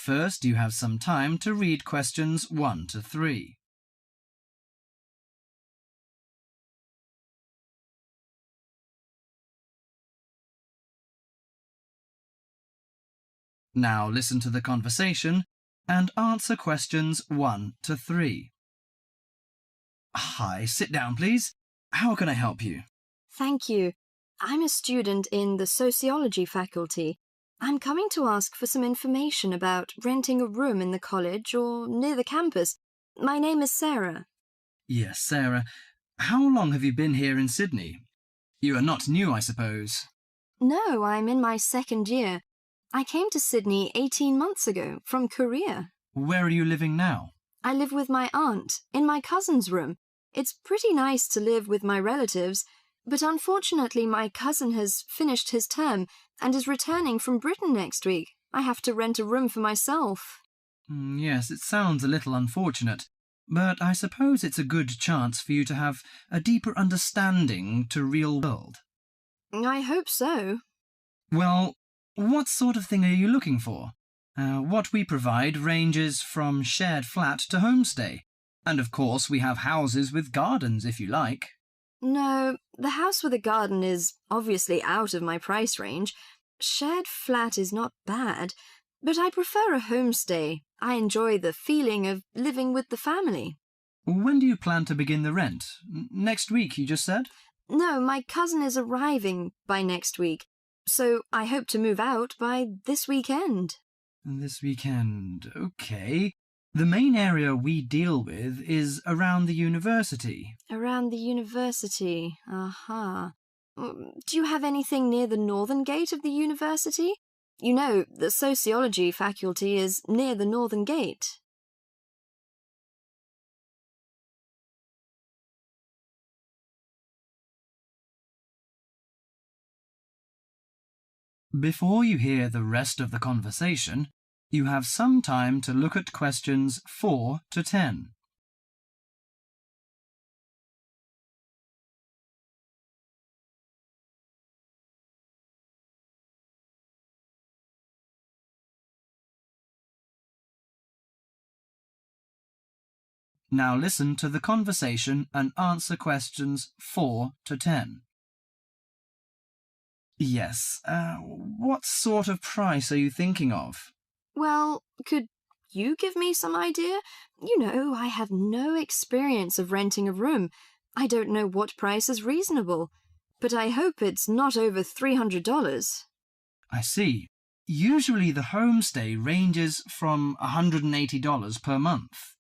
First, you have some time to read questions 1 to 3. Now listen to the conversation and answer questions 1 to 3. Hi, sit down, please. How can I help you? Thank you. I'm a student in the sociology faculty. I'm coming to ask for some information about renting a room in the college or near the campus. My name is Sarah. Yes, Sarah. How long have you been here in Sydney? You are not new, I suppose. No, I'm in my second year. I came to Sydney 18 months ago from Korea. Where are you living now? I live with my aunt in my cousin's room. It's pretty nice to live with my relatives, but unfortunately my cousin has finished his term and is returning from Britain next week. I have to rent a room for myself. Yes, it sounds a little unfortunate, but I suppose it's a good chance for you to have a deeper understanding to real world. I hope so. Well, what sort of thing are you looking for? What we provide ranges from shared flat to homestay. And of course we have houses with gardens if you like. No, the house with a garden is obviously out of my price range. Shared flat is not bad, but I prefer a homestay. I enjoy the feeling of living with the family. When do you plan to begin the rent? Next week, you just said? No, my cousin is arriving by next week, so I hope to move out by this weekend. This weekend, okay. The main area we deal with is around the university. Around the university, aha. Do you have anything near the northern gate of the university? You know, the sociology faculty is near the northern gate. Before you hear the rest of the conversation, you have some time to look at questions 4 to 10. Now listen to the conversation and answer questions 4 to 10. Yes, what sort of price are you thinking of? Well, could you give me some idea? You know, I have no experience of renting a room. I don't know what price is reasonable, but I hope it's not over $300. I see. Usually the homestay ranges from $180 per month.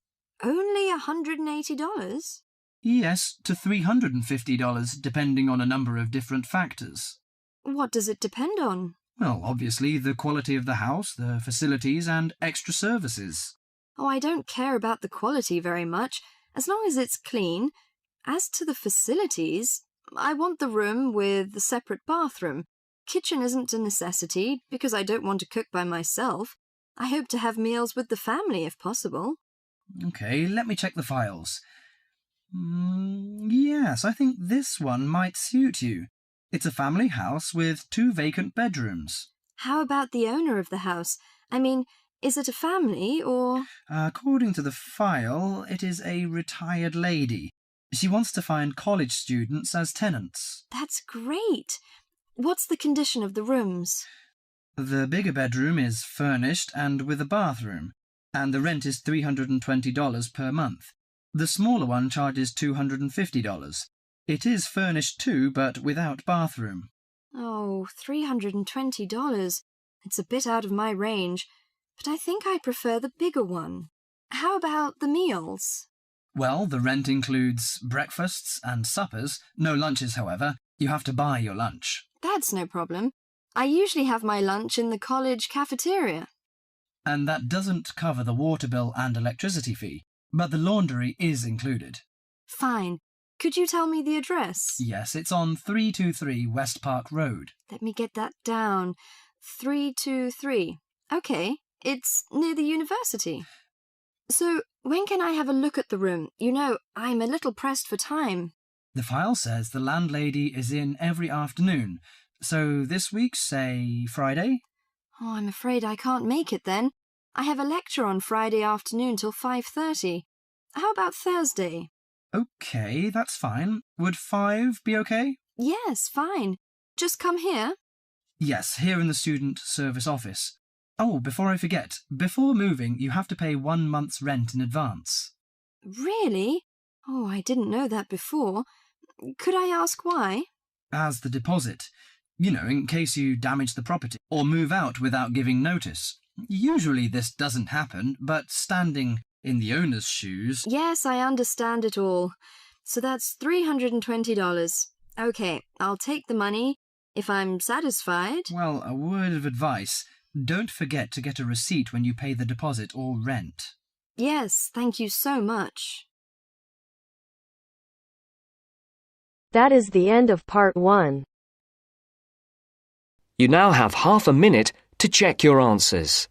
Only $180? Yes, to $350 depending on a number of different factors. What does it depend on? Well, obviously the quality of the house, the facilities and extra services. Oh, I don't care about the quality very much, as long as it's clean. As to the facilities, I want the room with the separate bathroom. Kitchen isn't a necessity, because I don't want to cook by myself. I hope to have meals with the family if possible. Okay, let me check the files. Yes, I think this one might suit you. It's a family house with 2 vacant bedrooms. How about the owner of the house? I mean, is it a family or... According to the file, it is a retired lady. She wants to find college students as tenants. That's great. What's the condition of the rooms? The bigger bedroom is furnished and with a bathroom, and the rent is $320 per month. The smaller one charges $250. It is furnished too, but without bathroom. Oh, $320. It's a bit out of my range, but I think I prefer the bigger one. How about the meals? Well, the rent includes breakfasts and suppers. No lunches, however. You have to buy your lunch. That's no problem. I usually have my lunch in the college cafeteria. And that doesn't cover the water bill and electricity fee, but the laundry is included. Fine. Could you tell me the address? Yes, it's on 323 West Park Road. Let me get that down. 323. Okay, it's near the university. So, when can I have a look at the room? You know, I'm a little pressed for time. The file says the landlady is in every afternoon. So this week, say Friday? Oh, I'm afraid I can't make it then. I have a lecture on Friday afternoon till 5:30. How about Thursday? OK, that's fine. Would 5 be OK? Yes, fine. Just come here. Yes, here in the student service office. Oh, before I forget, before moving, you have to pay 1 month's rent in advance. Really? Oh, I didn't know that before. Could I ask why? As the deposit. You know, in case you damage the property or move out without giving notice. Usually this doesn't happen, but standing in the owner's shoes... Yes, I understand it all. So that's $320. OK, I'll take the money if I'm satisfied. Well, a word of advice. Don't forget to get a receipt when you pay the deposit or rent. Yes, thank you so much. That is the end of part 1. You now have half a minute to check your answers.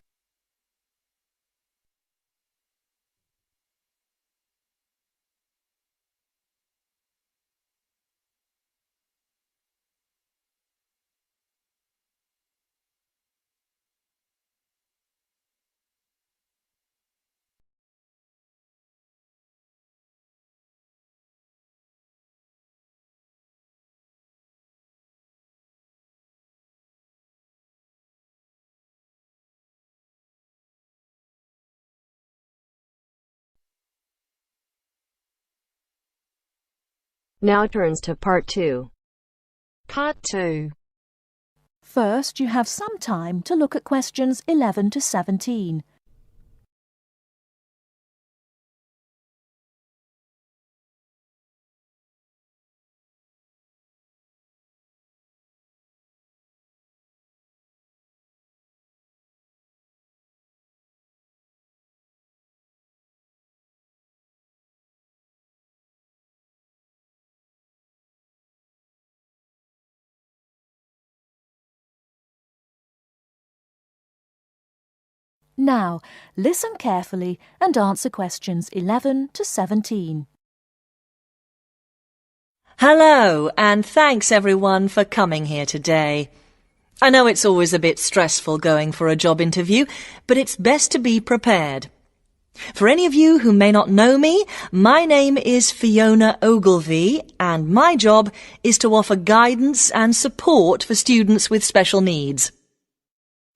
Now turns to part 2. Part 2. First, you have some time to look at questions 11 to 17. Now, listen carefully and answer questions 11 to 17. Hello, and thanks everyone for coming here today. I know it's always a bit stressful going for a job interview, but it's best to be prepared. For any of you who may not know me, my name is Fiona Ogilvie, and my job is to offer guidance and support for students with special needs.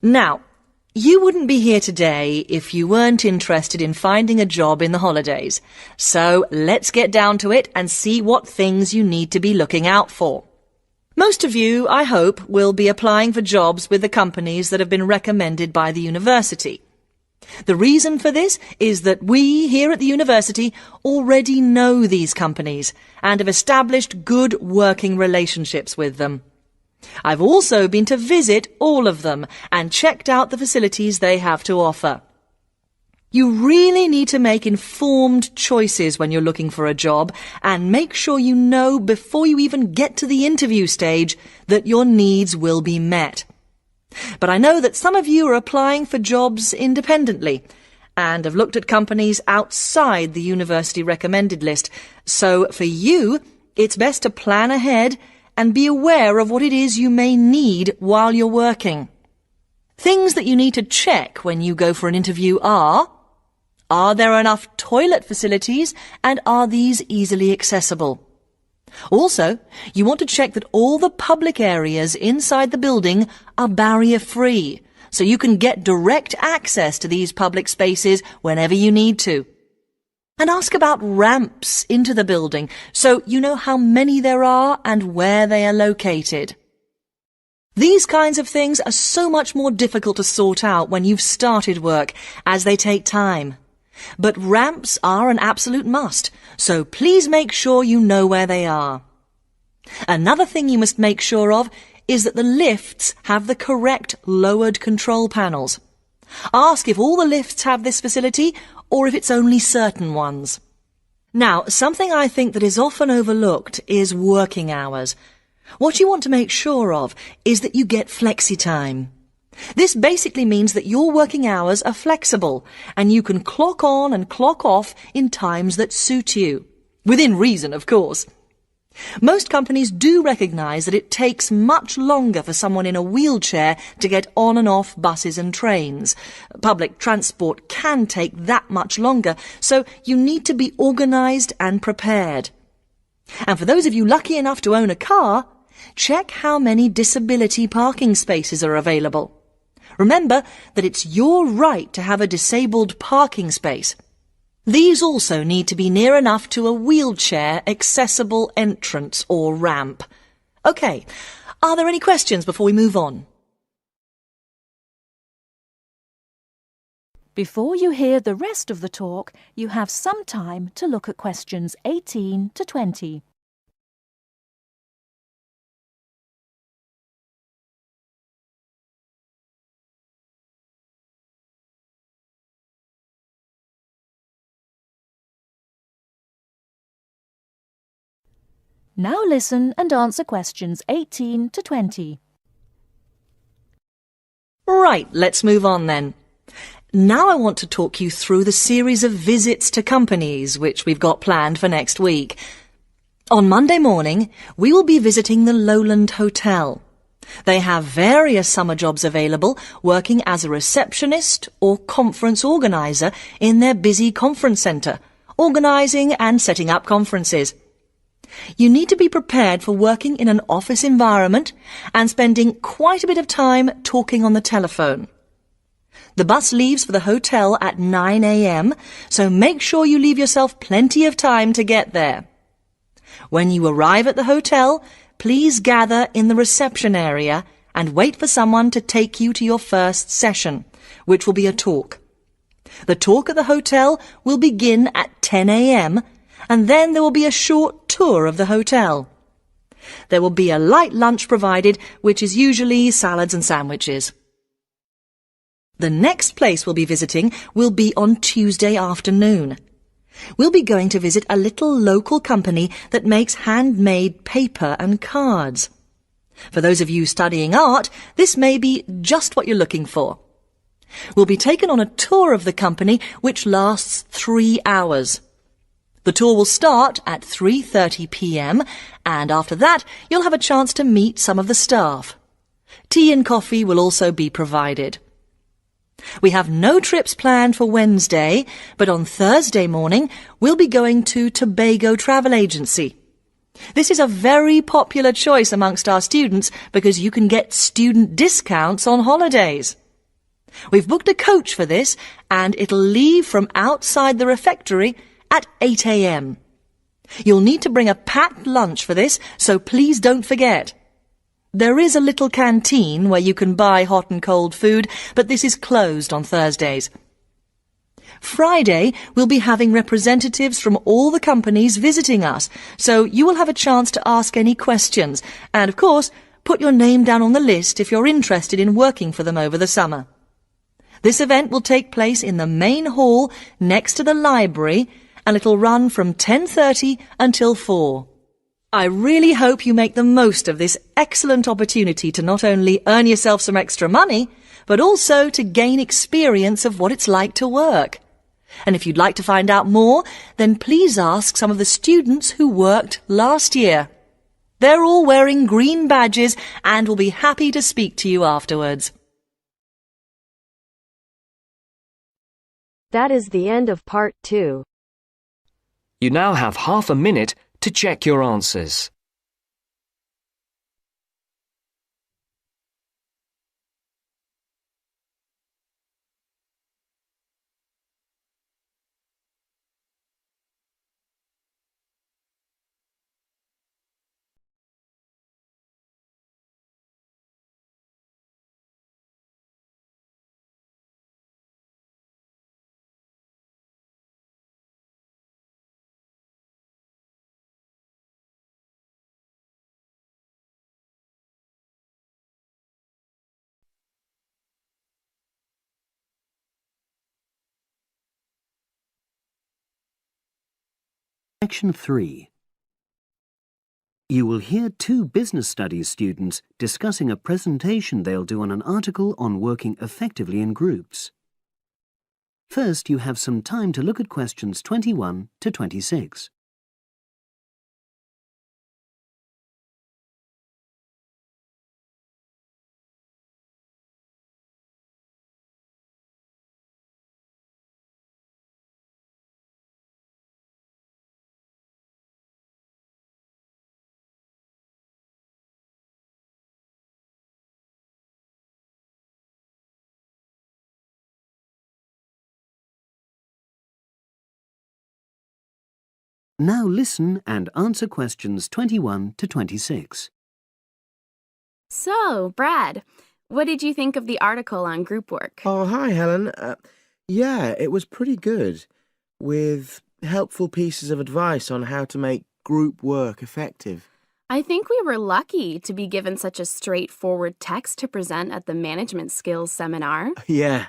Now, you wouldn't be here today if you weren't interested in finding a job in the holidays. So let's get down to it and see what things you need to be looking out for. Most of you, I hope, will be applying for jobs with the companies that have been recommended by the university. The reason for this is that we here at the university already know these companies and have established good working relationships with them. I've also been to visit all of them and checked out the facilities they have to offer. You really need to make informed choices when you're looking for a job and make sure you know before you even get to the interview stage that your needs will be met. But I know that some of you are applying for jobs independently and have looked at companies outside the university recommended list. So for you, it's best to plan ahead and be aware of what it is you may need while you're working. Things that you need to check when you go for an interview are there enough toilet facilities and are these easily accessible? Also, you want to check that all the public areas inside the building are barrier-free, so you can get direct access to these public spaces whenever you need to. And ask about ramps into the building, so you know how many there are and where they are located. These kinds of things are so much more difficult to sort out when you've started work, as they take time. But ramps are an absolute must, so please make sure you know where they are. Another thing you must make sure of is that the lifts have the correct lowered control panels. Ask if all the lifts have this facility or if it's only certain ones. Now, something I think that is often overlooked is working hours. What you want to make sure of is that you get flexi time. This basically means that your working hours are flexible and you can clock on and clock off in times that suit you. Within reason, of course. Most companies do recognise that it takes much longer for someone in a wheelchair to get on and off buses and trains. Public transport can take that much longer, so you need to be organised and prepared. And for those of you lucky enough to own a car, check how many disability parking spaces are available. Remember that it's your right to have a disabled parking space. These also need to be near enough to a wheelchair accessible entrance or ramp. OK, are there any questions before we move on? Before you hear the rest of the talk, you have some time to look at questions 18 to 20. Now listen and answer questions 18 to 20. Right, let's move on then. Now I want to talk you through the series of visits to companies which we've got planned for next week. On Monday morning, we will be visiting the Lowland Hotel. They have various summer jobs available, working as a receptionist or conference organiser in their busy conference centre, organising and setting up conferences. You need to be prepared for working in an office environment and spending quite a bit of time talking on the telephone. The bus leaves for the hotel at 9 a.m, so make sure you leave yourself plenty of time to get there. When you arrive at the hotel, please gather in the reception area and wait for someone to take you to your first session, which will be a talk. The talk at the hotel will begin at 10 a.m, and then there will be a short tour of the hotel. There will be a light lunch provided, which is usually salads and sandwiches. The next place we'll be visiting will be on Tuesday afternoon. We'll be going to visit a little local company that makes handmade paper and cards. For those of you studying art, this may be just what you're looking for. We'll be taken on a tour of the company which lasts 3 hours. The tour will start at 3:30 p.m, and after that you'll have a chance to meet some of the staff. Tea and coffee will also be provided. We have no trips planned for Wednesday, but on Thursday morning we'll be going to Tobago Travel Agency. This is a very popular choice amongst our students because you can get student discounts on holidays. We've booked a coach for this, and it'll leave from outside the refectory at 8 a.m. You'll need to bring a packed lunch for this, so please don't forget. There is a little canteen where you can buy hot and cold food, but this is closed on Thursdays. Friday, we'll be having representatives from all the companies visiting us, so you will have a chance to ask any questions, and of course, put your name down on the list if you're interested in working for them over the summer. This event will take place in the main hall next to the library, and it'll run from 10:30 until 4. I really hope you make the most of this excellent opportunity to not only earn yourself some extra money, but also to gain experience of what it's like to work. And if you'd like to find out more, then please ask some of the students who worked last year. They're all wearing green badges and will be happy to speak to you afterwards. That is the end of part 2. You now have half a minute to check your answers. Section 3. You will hear 2 business studies students discussing a presentation they'll do on an article on working effectively in groups. First, you have some time to look at questions 21 to 26. Now listen and answer questions 21 to 26. So, Brad, what did you think of the article on group work? Oh, hi, Helen. Yeah, it was pretty good, with helpful pieces of advice on how to make group work effective. I think we were lucky to be given such a straightforward text to present at the management skills seminar. Yeah.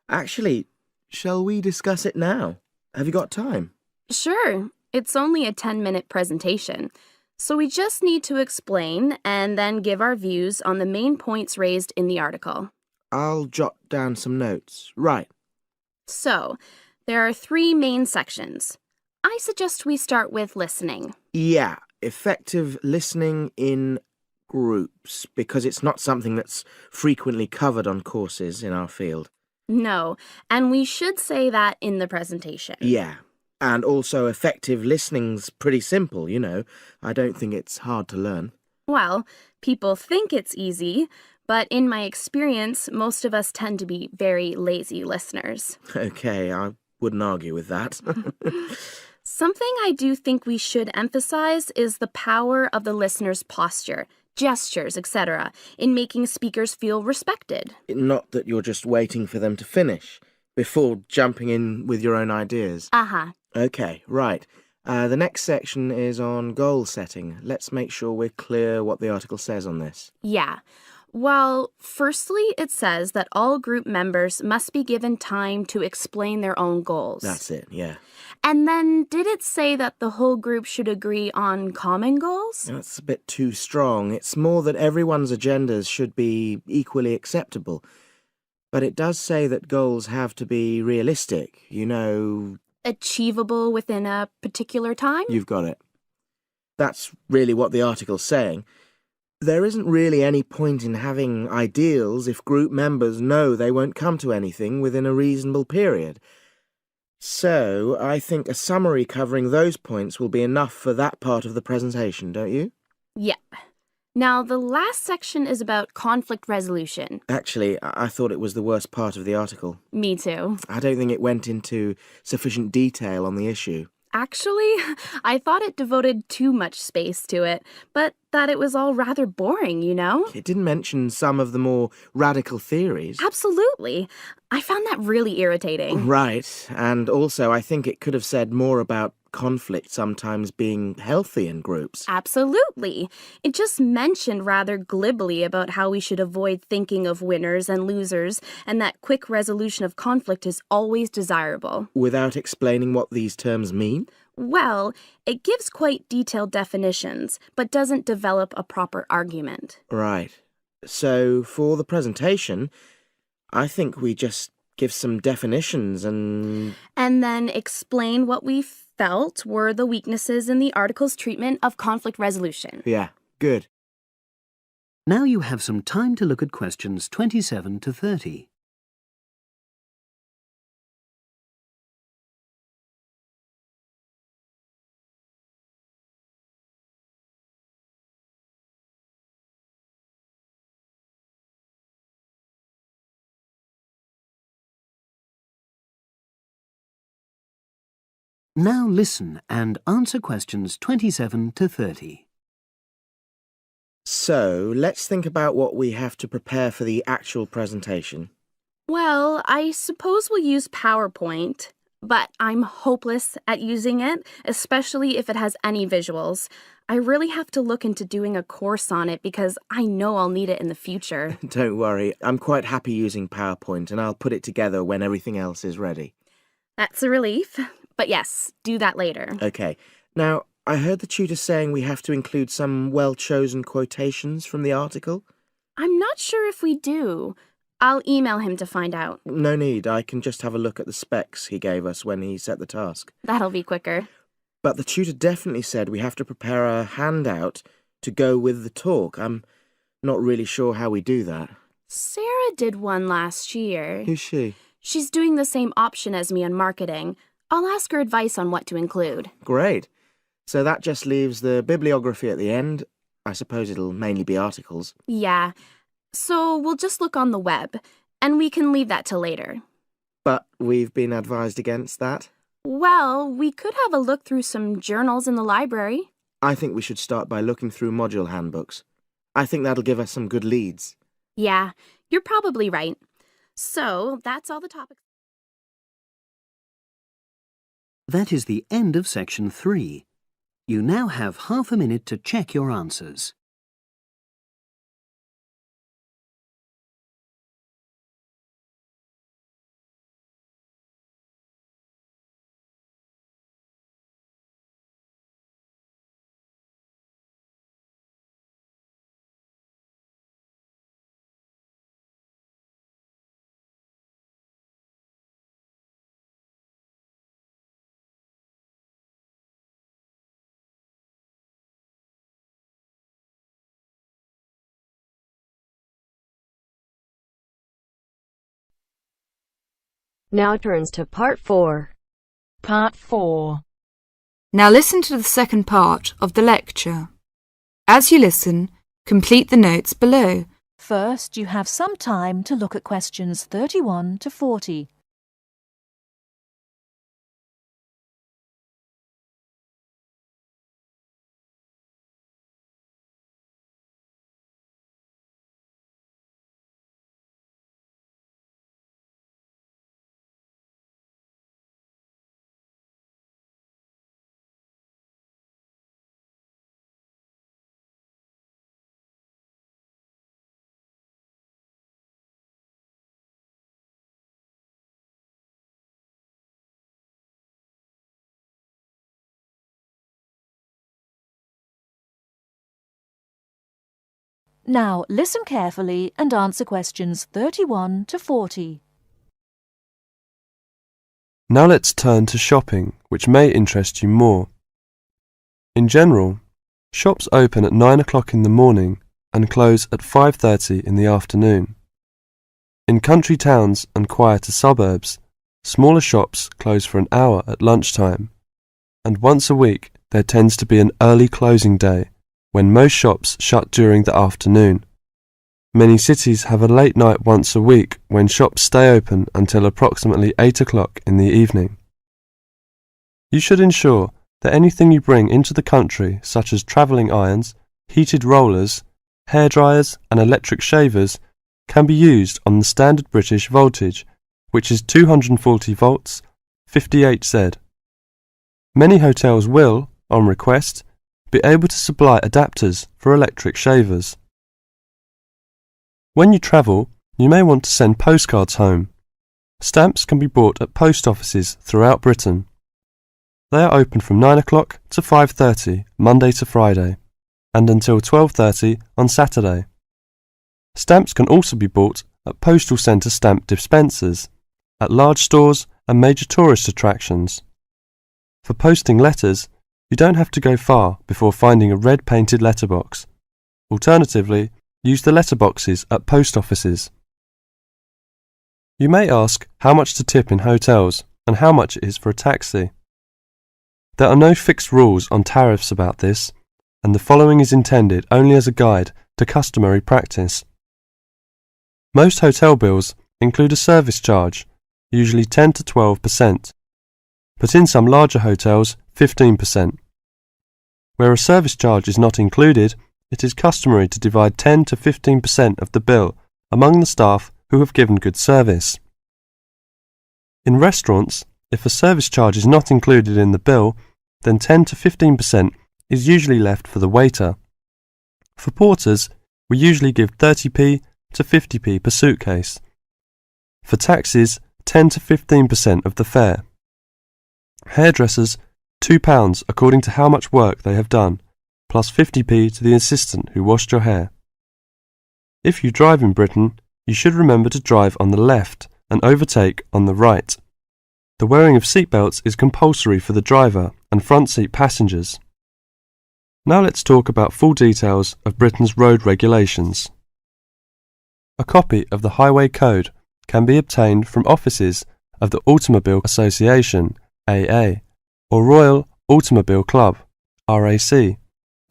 Actually, shall we discuss it now? Have you got time? Sure, it's only a 10-minute presentation, so we just need to explain and then give our views on the main points raised in the article. I'll jot down some notes. Right. So, there are 3 main sections. I suggest we start with listening. Yeah, effective listening in groups, because it's not something that's frequently covered on courses in our field. No, and we should say that in the presentation. Yeah, and also effective listening's pretty simple, you know. I don't think it's hard to learn. Well, people think it's easy, but in my experience, most of us tend to be very lazy listeners. Okay, I wouldn't argue with that. Something I do think we should emphasize is the power of the listener's posture, gestures, etc., in making speakers feel respected. Not that you're just waiting for them to finish before jumping in with your own ideas. Uh-huh. Okay, right. The next section is on goal setting. Let's make sure we're clear what the article says on this. Yeah. Well, firstly, it says that all group members must be given time to explain their own goals. That's it, yeah. And then, did it say that the whole group should agree on common goals? That's a bit too strong. It's more that everyone's agendas should be equally acceptable. But it does say that goals have to be realistic, you know. Achievable within a particular time? You've got it. That's really what the article's saying. There isn't really any point in having ideals if group members know they won't come to anything within a reasonable period. So, I think a summary covering those points will be enough for that part of the presentation, don't you? Yeah. Now, the last section is about conflict resolution. Actually, I thought it was the worst part of the article. Me too. I don't think it went into sufficient detail on the issue. Actually, I thought it devoted too much space to it, but that it was all rather boring, you know? It didn't mention some of the more radical theories. Absolutely. I found that really irritating. Right, and also I think it could have said more about conflict sometimes being healthy in groups. Absolutely. It just mentioned rather glibly about how we should avoid thinking of winners and losers, and that quick resolution of conflict is always desirable. Without explaining what these terms mean? Well, it gives quite detailed definitions, but doesn't develop a proper argument. Right. So, for the presentation, I think we just give some definitions and then explain what we felt were the weaknesses in the article's treatment of conflict resolution. Yeah, good. Now you have some time to look at questions 27 to 30. Now listen and answer questions 27 to 30. So, let's think about what we have to prepare for the actual presentation. Well, I suppose we'll use PowerPoint, but I'm hopeless at using it, especially if it has any visuals. I really have to look into doing a course on it because I know I'll need it in the future. Don't worry, I'm quite happy using PowerPoint and I'll put it together when everything else is ready. That's a relief. But yes, do that later. Okay. Now, I heard the tutor saying we have to include some well-chosen quotations from the article. I'm not sure if we do. I'll email him to find out. No need. I can just have a look at the specs he gave us when he set the task. That'll be quicker. But the tutor definitely said we have to prepare a handout to go with the talk. I'm not really sure how we do that. Sarah did one last year. Who's she? She's doing the same option as me on marketing. I'll ask her advice on what to include. Great. So that just leaves the bibliography at the end. I suppose it'll mainly be articles. Yeah. So we'll just look on the web, and we can leave that till later. But we've been advised against that? Well, we could have a look through some journals in the library. I think we should start by looking through module handbooks. I think that'll give us some good leads. Yeah, you're probably right. So, that's all the topics. That is the end of section 3. You now have half a minute to check your answers. Now turns to part 4. Part 4. Now listen to the second part of the lecture. As you listen, complete the notes below. First, you have some time to look at questions 31 to 40. Now listen carefully and answer questions 31 to 40. Now let's turn to shopping, which may interest you more. In general, shops open at 9 o'clock in the morning and close at 5:30 in the afternoon. In country towns and quieter suburbs, smaller shops close for an hour at lunchtime, and once a week there tends to be an early closing day when most shops shut during the afternoon. Many cities have a late night once a week when shops stay open until approximately 8 o'clock in the evening. You should ensure that anything you bring into the country, such as travelling irons, heated rollers, hair dryers and electric shavers, can be used on the standard British voltage, which is 240 volts, 58 Z. Many hotels will, on request, be able to supply adapters for electric shavers. When you travel, you may want to send postcards home. Stamps can be bought at post offices throughout Britain. They are open from 9 o'clock to 5:30 Monday to Friday, and until 12:30 on Saturday. Stamps can also be bought at postal centre stamp dispensers, at large stores and major tourist attractions. For posting letters, you don't have to go far before finding a red painted letterbox. Alternatively, use the letterboxes at post offices. You may ask how much to tip in hotels and how much it is for a taxi. There are no fixed rules on tariffs about this, and the following is intended only as a guide to customary practice. Most hotel bills include a service charge, usually 10 to 12%, but in some larger hotels 15%. Where a service charge is not included, it is customary to divide 10 to 15% of the bill among the staff who have given good service. In restaurants, if a service charge is not included in the bill, then 10 to 15% is usually left for the waiter. For porters, we usually give 30p to 50p per suitcase. For taxis, 10 to 15% of the fare. Hairdressers, £2 according to how much work they have done, plus 50p to the assistant who washed your hair. If you drive in Britain, you should remember to drive on the left and overtake on the right. The wearing of seatbelts is compulsory for the driver and front seat passengers. Now let's talk about full details of Britain's road regulations. A copy of the Highway Code can be obtained from offices of the Automobile Association, AA, or Royal Automobile Club, RAC,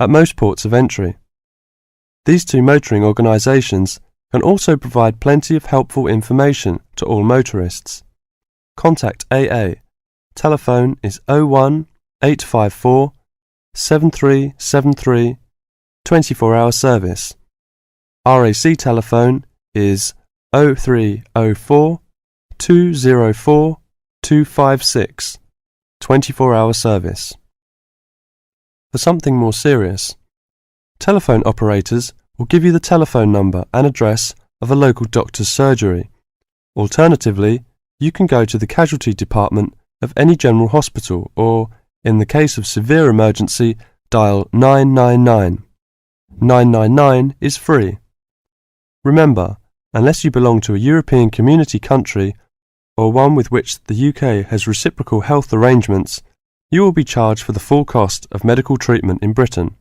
at most ports of entry. These two motoring organisations can also provide plenty of helpful information to all motorists. Contact AA telephone is 01 854 7373 24-hour service. RAC telephone is 0304 204 256 24-hour service. For something more serious, telephone operators will give you the telephone number and address of a local doctor's surgery. Alternatively, you can go to the casualty department of any general hospital or, in the case of severe emergency, dial 999. 999 is free. Remember, unless you belong to a European Community country or one with which the UK has reciprocal health arrangements, you will be charged for the full cost of medical treatment in Britain,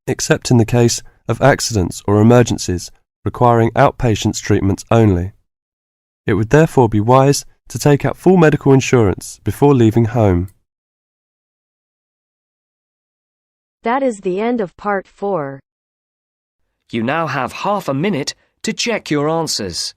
except in the case of accidents or emergencies requiring outpatients treatments only. It would therefore be wise to take out full medical insurance before leaving home. That is the end of part 4. You now have half a minute to check your answers.